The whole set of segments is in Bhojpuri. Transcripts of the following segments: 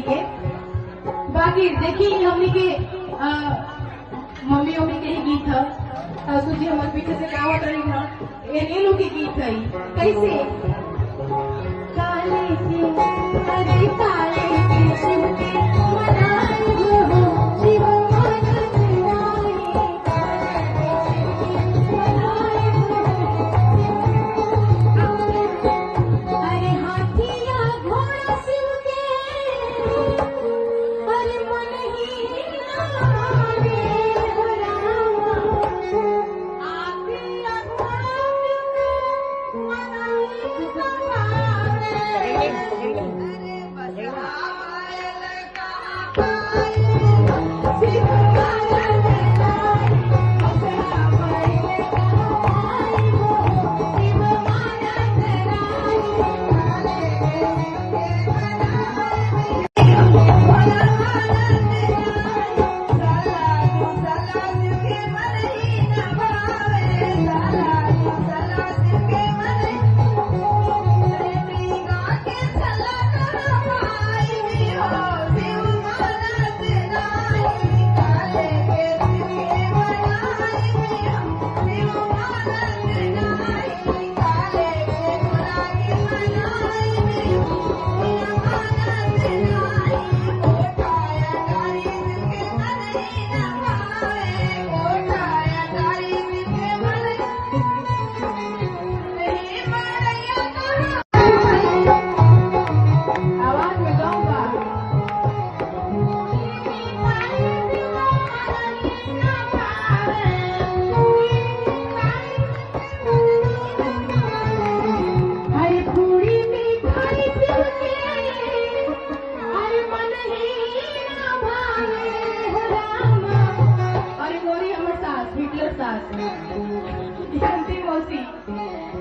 हमनी के बाकी देखी हमनी के मम्मी के ही गीत है तुझे हमारे पीछे से गावत रही ना ये लोग के गीत है कैसे काले के अरे काले के शिव के मनाए हो शिव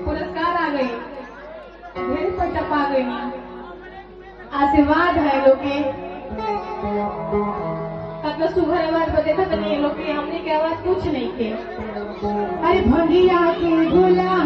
पुरस्कार आ गई ढेर पर टपा गई आशीर्वाद है लोग के कतना सुघर आवाज बजे था नहीं लोग के हमने के आवाज कुछ नहीं के अरे भंगिया के गुलाब